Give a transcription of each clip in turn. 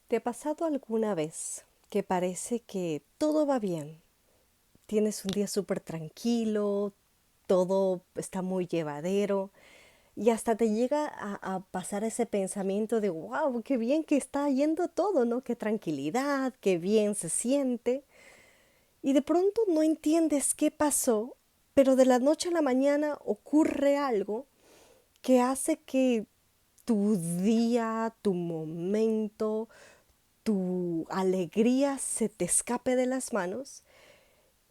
¿Te ha pasado alguna vez que parece que todo va bien? Tienes un día súper tranquilo, todo está muy llevadero y hasta te llega a pasar ese pensamiento de, wow, qué bien que está yendo todo, ¿no? Qué tranquilidad, qué bien se siente. Y de pronto no entiendes qué pasó, pero de la noche a la mañana ocurre algo que hace que tu día, tu momento, tu alegría se te escape de las manos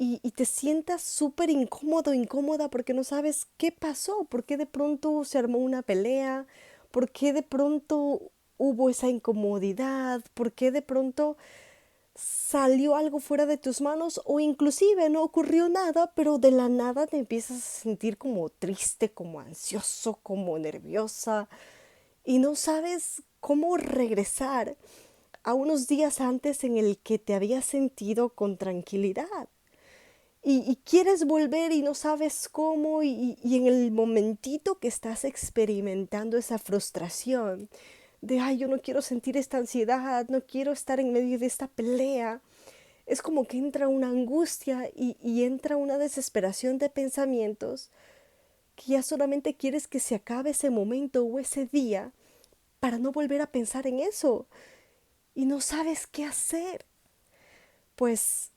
y te sientas súper incómodo, incómoda porque no sabes qué pasó, por qué de pronto se armó una pelea, por qué de pronto hubo esa incomodidad, por qué de pronto salió algo fuera de tus manos o inclusive no ocurrió nada, pero de la nada te empiezas a sentir como triste, como ansioso, como nerviosa y no sabes cómo regresar a unos días antes en el que te habías sentido con tranquilidad. Y quieres volver y no sabes cómo y en el momentito que estás experimentando esa frustración de, ay, yo no quiero sentir esta ansiedad, no quiero estar en medio de esta pelea, es como que entra una angustia y entra una desesperación de pensamientos que ya solamente quieres que se acabe ese momento o ese día para no volver a pensar en eso y no sabes qué hacer. Pues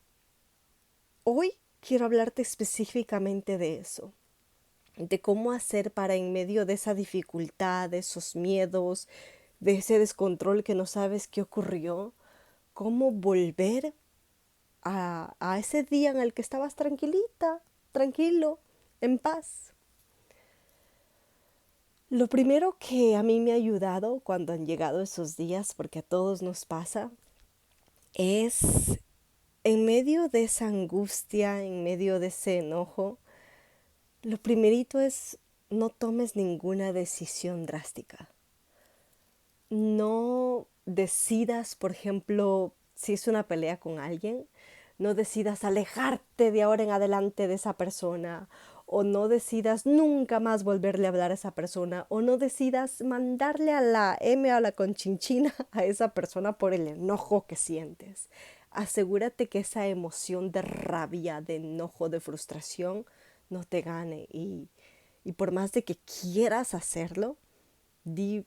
hoy quiero hablarte específicamente de eso, de cómo hacer para en medio de esa dificultad, de esos miedos, de ese descontrol que no sabes qué ocurrió, cómo volver a ese día en el que estabas tranquilita, tranquilo, en paz. Lo primero que a mí me ha ayudado cuando han llegado esos días, porque a todos nos pasa, es en medio de esa angustia, en medio de ese enojo, lo primerito es no tomes ninguna decisión drástica. No decidas, por ejemplo, si es una pelea con alguien, no decidas alejarte de ahora en adelante de esa persona, o no decidas nunca más volverle a hablar a esa persona, o no decidas mandarle a la M o a la conchinchina a esa persona por el enojo que sientes. Asegúrate que esa emoción de rabia, de enojo, de frustración no te gane y por más de que quieras hacerlo, di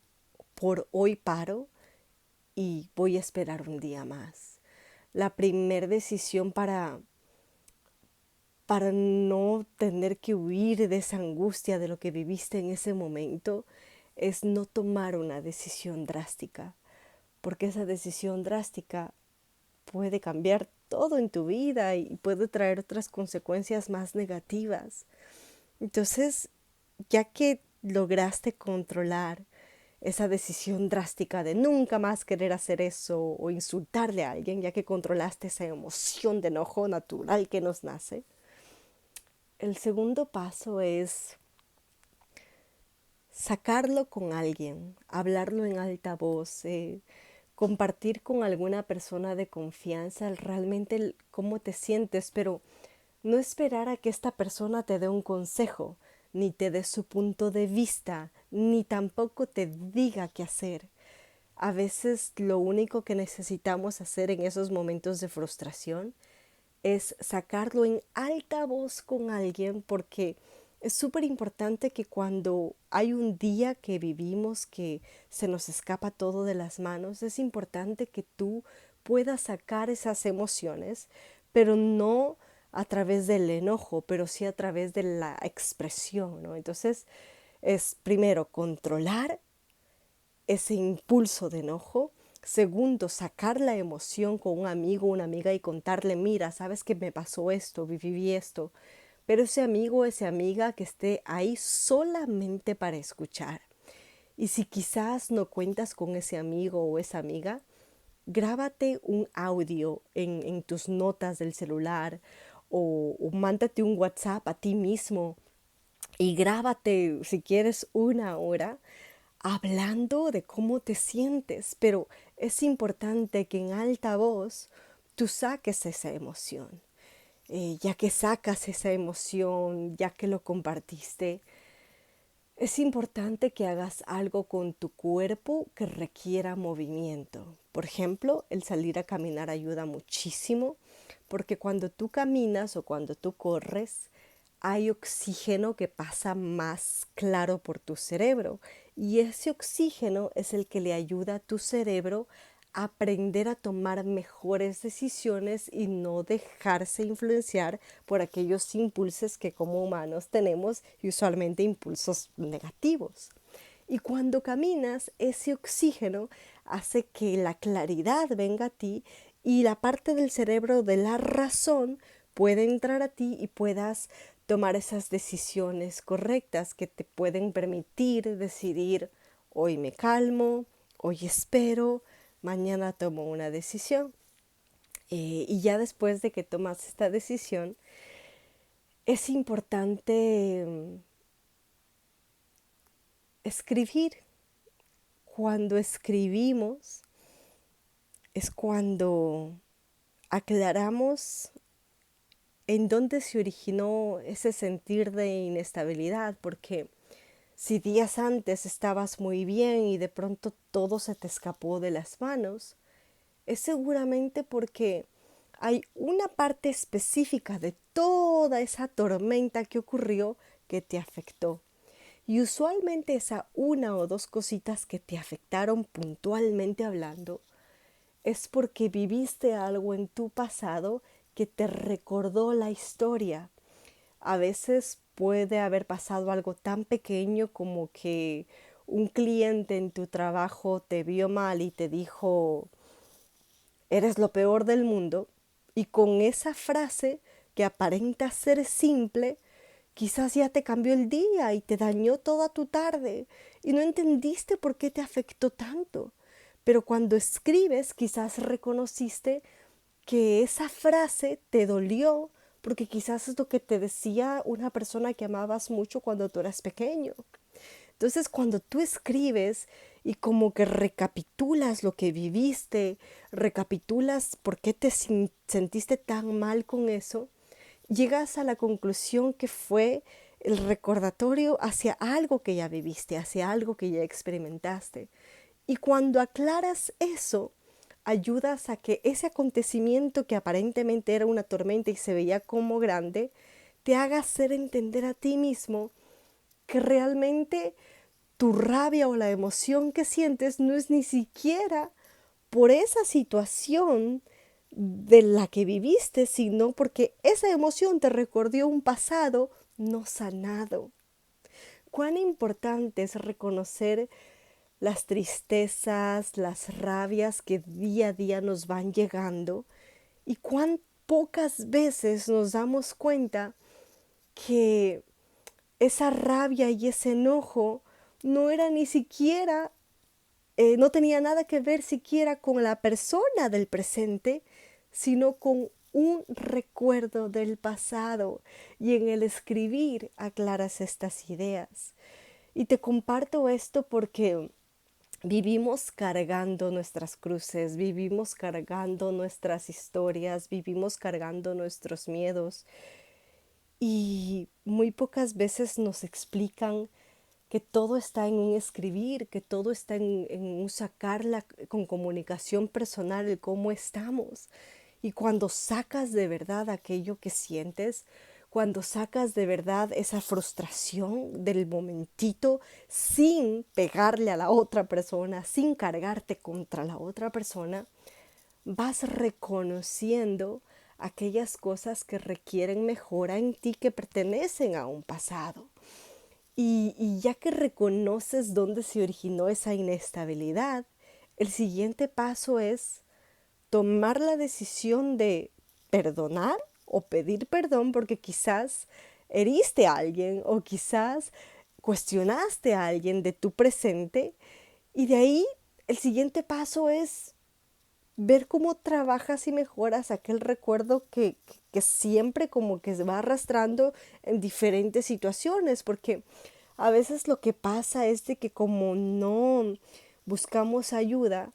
por hoy paro y voy a esperar un día más. La primera decisión para no tener que huir de esa angustia de lo que viviste en ese momento es no tomar una decisión drástica, porque esa decisión drástica puede cambiar todo en tu vida y puede traer otras consecuencias más negativas. Entonces, ya que lograste controlar esa decisión drástica de nunca más querer hacer eso o insultarle a alguien, ya que controlaste esa emoción de enojo natural que nos nace, el segundo paso es sacarlo con alguien, hablarlo en alta voz, compartir con alguna persona de confianza realmente cómo te sientes, pero no esperar a que esta persona te dé un consejo, ni te dé su punto de vista, ni tampoco te diga qué hacer. A veces lo único que necesitamos hacer en esos momentos de frustración es sacarlo en alta voz con alguien porque es súper importante que cuando hay un día que vivimos que se nos escapa todo de las manos, es importante que tú puedas sacar esas emociones, pero no a través del enojo, pero sí a través de la expresión, ¿no? Entonces es primero controlar ese impulso de enojo. Segundo, sacar la emoción con un amigo o una amiga y contarle, mira, sabes que me pasó esto, viví esto. Pero ese amigo o esa amiga que esté ahí solamente para escuchar. Y si quizás no cuentas con ese amigo o esa amiga, grábate un audio en tus notas del celular o mándate un WhatsApp a ti mismo y grábate, si quieres, una hora hablando de cómo te sientes, pero es importante que en alta voz tú saques esa emoción. Ya que sacas esa emoción, ya que lo compartiste, Es importante que hagas algo con tu cuerpo que requiera movimiento. Por ejemplo, el salir a caminar ayuda muchísimo porque cuando tú caminas o cuando tú corres, hay oxígeno que pasa más claro por tu cerebro y ese oxígeno es el que le ayuda a tu cerebro a aprender a tomar mejores decisiones y no dejarse influenciar por aquellos impulsos que como humanos tenemos y usualmente impulsos negativos. Y cuando caminas, ese oxígeno hace que la claridad venga a ti y la parte del cerebro de la razón puede entrar a ti y puedas tomar esas decisiones correctas que te pueden permitir decidir hoy me calmo, hoy espero, mañana tomo una decisión. Y ya después de que tomas esta decisión, es importante escribir. Cuando escribimos es cuando aclaramos en dónde se originó ese sentir de inestabilidad, porque si días antes estabas muy bien y de pronto todo se te escapó de las manos, es seguramente porque hay una parte específica de toda esa tormenta que ocurrió que te afectó. Y usualmente esa una o dos cositas que te afectaron puntualmente hablando es porque viviste algo en tu pasado que te recordó la historia. A veces puede haber pasado algo tan pequeño como que un cliente en tu trabajo te vio mal y te dijo, eres lo peor del mundo, y con esa frase que aparenta ser simple, quizás ya te cambió el día y te dañó toda tu tarde y no entendiste por qué te afectó tanto. Pero cuando escribes, quizás reconociste que esa frase te dolió porque quizás es lo que te decía una persona que amabas mucho cuando tú eras pequeño. Entonces, cuando tú escribes y como que recapitulas lo que viviste, recapitulas por qué te sentiste tan mal con eso, llegas a la conclusión que fue el recordatorio hacia algo que ya viviste, hacia algo que ya experimentaste. Y cuando aclaras eso, ayudas a que ese acontecimiento que aparentemente era una tormenta y se veía como grande, te haga hacer entender a ti mismo que realmente tu rabia o la emoción que sientes no es ni siquiera por esa situación de la que viviste, sino porque esa emoción te recordó un pasado no sanado. Cuán importante es reconocer las tristezas, las rabias que día a día nos van llegando y cuán pocas veces nos damos cuenta que esa rabia y ese enojo no era ni siquiera, no tenía nada que ver siquiera con la persona del presente, sino con un recuerdo del pasado. Y en el escribir aclaras estas ideas. Y te comparto esto porque vivimos cargando nuestras cruces, vivimos cargando nuestras historias, vivimos cargando nuestros miedos y muy pocas veces nos explican que todo está en un escribir, que todo está en un sacarla con comunicación personal, el cómo estamos. Y cuando sacas de verdad aquello que sientes, cuando sacas de verdad esa frustración del momentito sin pegarle a la otra persona, sin cargarte contra la otra persona, vas reconociendo aquellas cosas que requieren mejora en ti que pertenecen a un pasado. Y ya que reconoces dónde se originó esa inestabilidad, el siguiente paso es tomar la decisión de perdonar o pedir perdón porque quizás heriste a alguien o quizás cuestionaste a alguien de tu presente y de ahí el siguiente paso es ver cómo trabajas y mejoras aquel recuerdo que siempre como que se va arrastrando en diferentes situaciones, porque a veces lo que pasa es de que como no buscamos ayuda,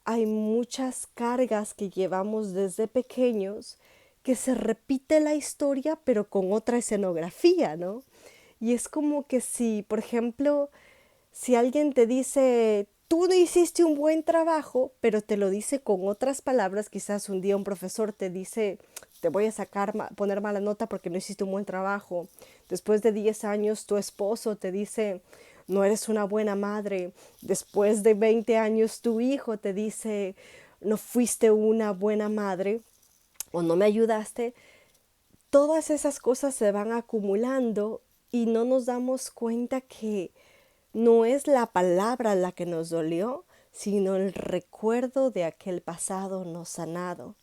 hay muchas cargas que llevamos desde pequeños que se repite la historia pero con otra escenografía, ¿no? Y es como que si, por ejemplo, si alguien te dice, tú no hiciste un buen trabajo, pero te lo dice con otras palabras, quizás un día un profesor te dice, te voy a poner mala nota porque no hiciste un buen trabajo. Después de 10 años, tu esposo te dice, no eres una buena madre. Después de 20 años, tu hijo te dice, no fuiste una buena madre o no me ayudaste. Todas esas cosas se van acumulando y no nos damos cuenta que no es la palabra la que nos dolió, sino el recuerdo de aquel pasado no sanado.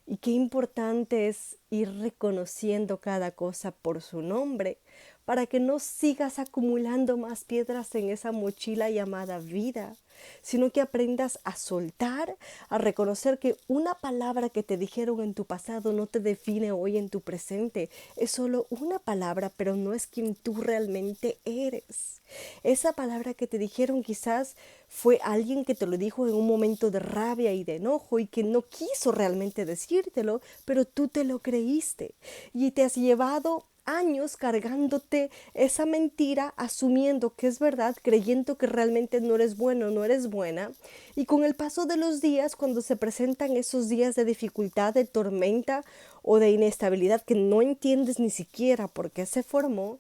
Y qué importante es ir reconociendo cada cosa por su nombre para que no sigas acumulando más piedras en esa mochila llamada vida, sino que aprendas a soltar, a reconocer que una palabra que te dijeron en tu pasado no te define hoy en tu presente. Es solo una palabra, pero no es quien tú realmente eres. Esa palabra que te dijeron quizás fue alguien que te lo dijo en un momento de rabia y de enojo y que no quiso realmente decírtelo, pero tú te lo creíste y te has llevado años cargándote esa mentira, asumiendo que es verdad, creyendo que realmente no eres bueno, no eres buena. Y con el paso de los días, cuando se presentan esos días de dificultad, de tormenta o de inestabilidad que no entiendes ni siquiera por qué se formó,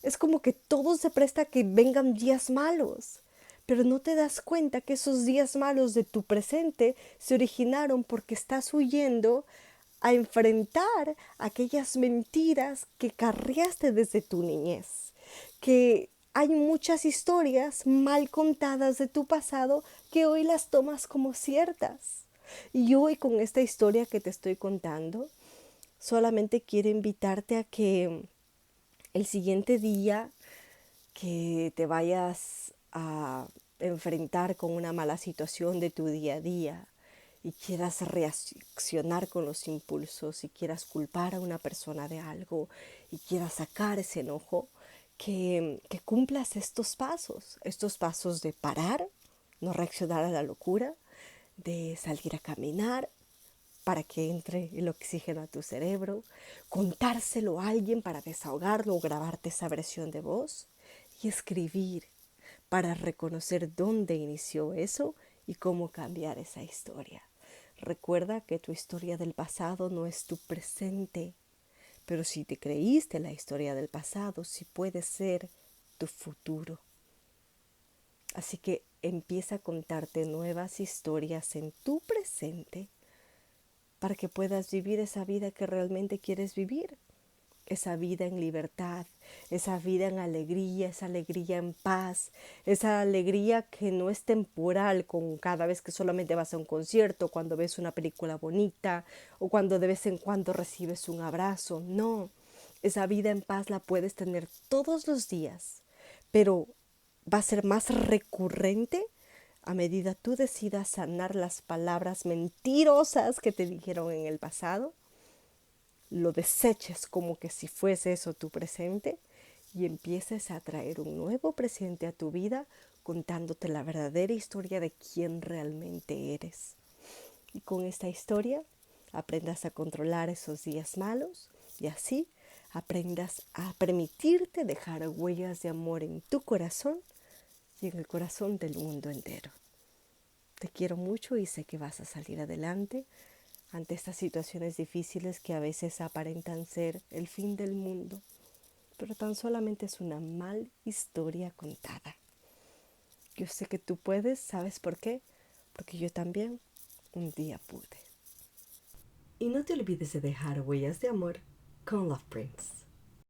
es como que todo se presta a que vengan días malos. Pero no te das cuenta que esos días malos de tu presente se originaron porque estás huyendo a enfrentar aquellas mentiras que carriaste desde tu niñez. Que hay muchas historias mal contadas de tu pasado que hoy las tomas como ciertas. Y hoy con esta historia que te estoy contando, solamente quiero invitarte a que el siguiente día que te vayas a enfrentar con una mala situación de tu día a día y quieras reaccionar con los impulsos y quieras culpar a una persona de algo y quieras sacar ese enojo, que cumplas estos pasos de parar, no reaccionar a la locura, de salir a caminar, para que entre el oxígeno a tu cerebro, contárselo a alguien para desahogarlo o grabarte esa versión de voz y escribir para reconocer dónde inició eso y cómo cambiar esa historia. Recuerda que tu historia del pasado no es tu presente, pero si te creíste la historia del pasado, sí puede ser tu futuro. Así que empieza a contarte nuevas historias en tu presente para que puedas vivir esa vida que realmente quieres vivir. Esa vida en libertad, esa vida en alegría, esa alegría en paz, esa alegría que no es temporal con cada vez que solamente vas a un concierto, cuando ves una película bonita o cuando de vez en cuando recibes un abrazo. No, esa vida en paz la puedes tener todos los días, pero va a ser más recurrente a medida tú decidas sanar las palabras mentirosas que te dijeron en el pasado, lo deseches como que si fuese eso tu presente y empieces a traer un nuevo presente a tu vida contándote la verdadera historia de quién realmente eres. Y con esta historia aprendas a controlar esos días malos y así aprendas a permitirte dejar huellas de amor en tu corazón y en el corazón del mundo entero. Te quiero mucho y sé que vas a salir adelante ante estas situaciones difíciles que a veces aparentan ser el fin del mundo, pero tan solamente es una mal historia contada. Yo sé que tú puedes, ¿sabes por qué? Porque yo también un día pude. Y no te olvides de dejar huellas de amor con Love Prince.